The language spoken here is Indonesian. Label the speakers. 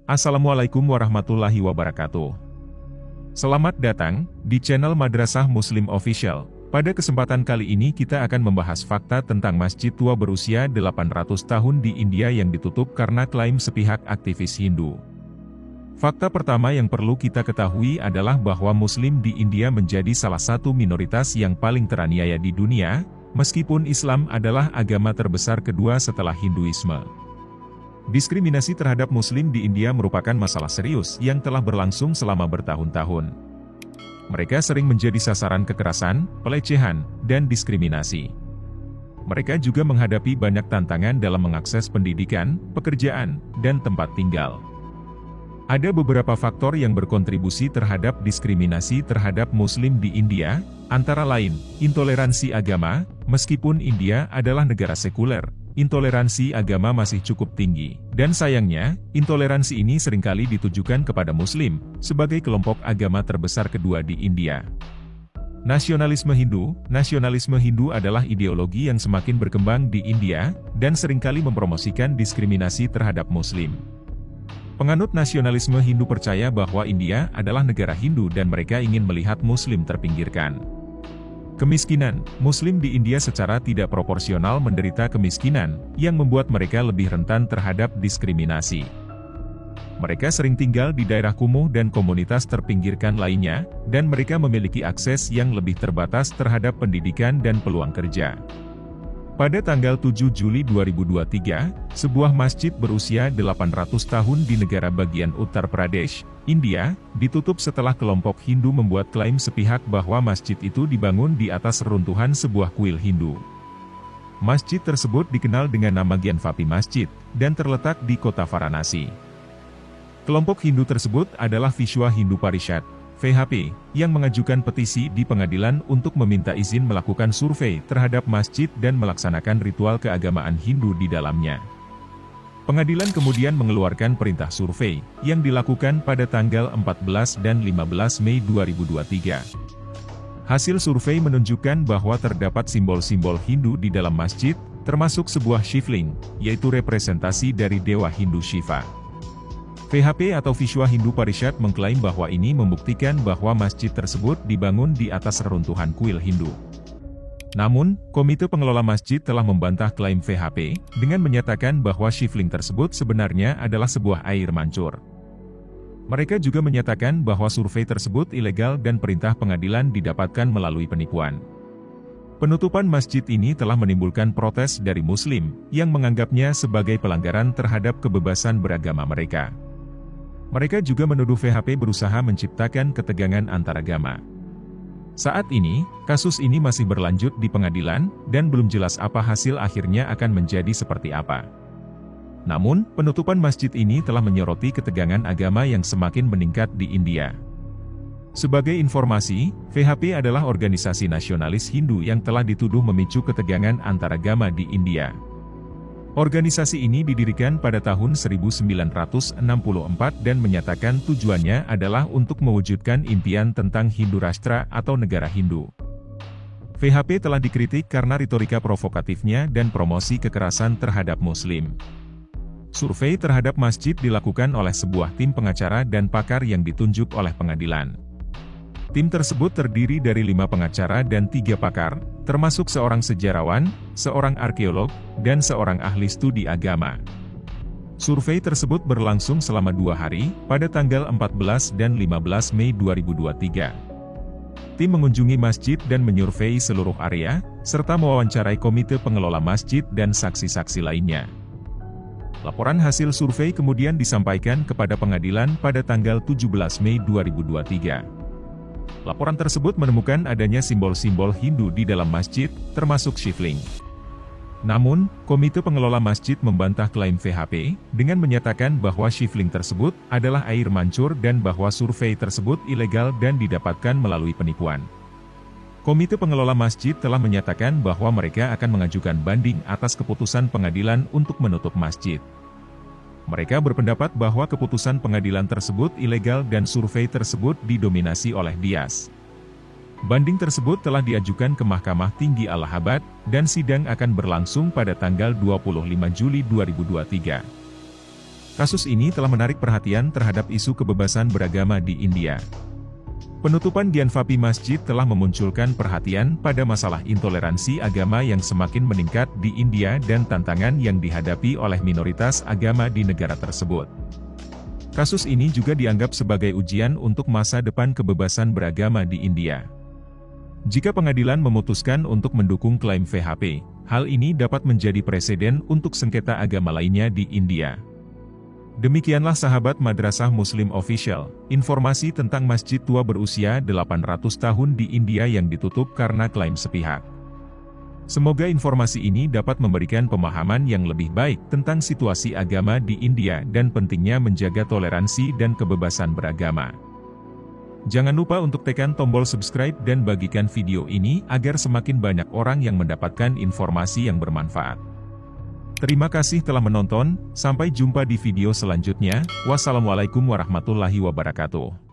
Speaker 1: Assalamualaikum warahmatullahi wabarakatuh. Selamat datang di channel Madrasah Muslim Official. Pada kesempatan kali ini kita akan membahas fakta tentang masjid tua berusia 800 tahun di India yang ditutup karena klaim sepihak aktivis Hindu. Fakta pertama yang perlu kita ketahui adalah bahwa Muslim di India menjadi salah satu minoritas yang paling teraniaya di dunia, meskipun Islam adalah agama terbesar kedua setelah Hinduisme. Diskriminasi terhadap Muslim di India merupakan masalah serius yang telah berlangsung selama bertahun-tahun. Mereka sering menjadi sasaran kekerasan, pelecehan, dan diskriminasi. Mereka juga menghadapi banyak tantangan dalam mengakses pendidikan, pekerjaan, dan tempat tinggal. Ada beberapa faktor yang berkontribusi terhadap diskriminasi terhadap Muslim di India, antara lain, intoleransi agama. Meskipun India adalah negara sekuler, intoleransi agama masih cukup tinggi, dan sayangnya, intoleransi ini seringkali ditujukan kepada Muslim, sebagai kelompok agama terbesar kedua di India. Nasionalisme Hindu adalah ideologi yang semakin berkembang di India, dan seringkali mempromosikan diskriminasi terhadap Muslim. Penganut nasionalisme Hindu percaya bahwa India adalah negara Hindu dan mereka ingin melihat Muslim terpinggirkan. Kemiskinan, Muslim di India secara tidak proporsional menderita kemiskinan, yang membuat mereka lebih rentan terhadap diskriminasi. Mereka sering tinggal di daerah kumuh dan komunitas terpinggirkan lainnya, dan mereka memiliki akses yang lebih terbatas terhadap pendidikan dan peluang kerja. Pada tanggal 7 Juli 2023, sebuah masjid berusia 800 tahun di negara bagian Uttar Pradesh, India, ditutup setelah kelompok Hindu membuat klaim sepihak bahwa masjid itu dibangun di atas reruntuhan sebuah kuil Hindu. Masjid tersebut dikenal dengan nama Gyanvapi Masjid, dan terletak di kota Varanasi. Kelompok Hindu tersebut adalah Vishwa Hindu Parishad, VHP, yang mengajukan petisi di pengadilan untuk meminta izin melakukan survei terhadap masjid dan melaksanakan ritual keagamaan Hindu di dalamnya. Pengadilan kemudian mengeluarkan perintah survei, yang dilakukan pada tanggal 14 dan 15 Mei 2023. Hasil survei menunjukkan bahwa terdapat simbol-simbol Hindu di dalam masjid, termasuk sebuah shivling, yaitu representasi dari dewa Hindu Shiva. VHP atau Vishwa Hindu Parishad mengklaim bahwa ini membuktikan bahwa masjid tersebut dibangun di atas reruntuhan kuil Hindu. Namun, Komite Pengelola Masjid telah membantah klaim VHP, dengan menyatakan bahwa shivling tersebut sebenarnya adalah sebuah air mancur. Mereka juga menyatakan bahwa survei tersebut ilegal dan perintah pengadilan didapatkan melalui penipuan. Penutupan masjid ini telah menimbulkan protes dari Muslim, yang menganggapnya sebagai pelanggaran terhadap kebebasan beragama mereka. Mereka juga menuduh VHP berusaha menciptakan ketegangan antaragama. Saat ini, kasus ini masih berlanjut di pengadilan, dan belum jelas apa hasil akhirnya akan menjadi seperti apa. Namun, penutupan masjid ini telah menyoroti ketegangan agama yang semakin meningkat di India. Sebagai informasi, VHP adalah organisasi nasionalis Hindu yang telah dituduh memicu ketegangan antaragama di India. Organisasi ini didirikan pada tahun 1964 dan menyatakan tujuannya adalah untuk mewujudkan impian tentang Hindu Rashtra atau negara Hindu. VHP telah dikritik karena retorika provokatifnya dan promosi kekerasan terhadap Muslim. Survei terhadap masjid dilakukan oleh sebuah tim pengacara dan pakar yang ditunjuk oleh pengadilan. Tim tersebut terdiri dari 5 pengacara dan 3 pakar, termasuk seorang sejarawan, seorang arkeolog, dan seorang ahli studi agama. Survei tersebut berlangsung selama 2 hari, pada tanggal 14 dan 15 Mei 2023. Tim mengunjungi masjid dan menyurvei seluruh area, serta mewawancarai komite pengelola masjid dan saksi-saksi lainnya. Laporan hasil survei kemudian disampaikan kepada pengadilan pada tanggal 17 Mei 2023. Laporan tersebut menemukan adanya simbol-simbol Hindu di dalam masjid, termasuk shivling. Namun, Komite Pengelola Masjid membantah klaim VHP, dengan menyatakan bahwa shivling tersebut adalah air mancur dan bahwa survei tersebut ilegal dan didapatkan melalui penipuan. Komite Pengelola Masjid telah menyatakan bahwa mereka akan mengajukan banding atas keputusan pengadilan untuk menutup masjid. Mereka berpendapat bahwa keputusan pengadilan tersebut ilegal dan survei tersebut didominasi oleh bias. Banding tersebut telah diajukan ke Mahkamah Tinggi Allahabad, dan sidang akan berlangsung pada tanggal 25 Juli 2023. Kasus ini telah menarik perhatian terhadap isu kebebasan beragama di India. Penutupan Gianvapi Masjid telah memunculkan perhatian pada masalah intoleransi agama yang semakin meningkat di India dan tantangan yang dihadapi oleh minoritas agama di negara tersebut. Kasus ini juga dianggap sebagai ujian untuk masa depan kebebasan beragama di India. Jika pengadilan memutuskan untuk mendukung klaim VHP, hal ini dapat menjadi preseden untuk sengketa agama lainnya di India. Demikianlah sahabat Madrasah Muslim Official, informasi tentang masjid tua berusia 800 tahun di India yang ditutup karena klaim sepihak. Semoga informasi ini dapat memberikan pemahaman yang lebih baik tentang situasi agama di India dan pentingnya menjaga toleransi dan kebebasan beragama. Jangan lupa untuk tekan tombol subscribe dan bagikan video ini agar semakin banyak orang yang mendapatkan informasi yang bermanfaat. Terima kasih telah menonton, sampai jumpa di video selanjutnya. Wassalamualaikum warahmatullahi wabarakatuh.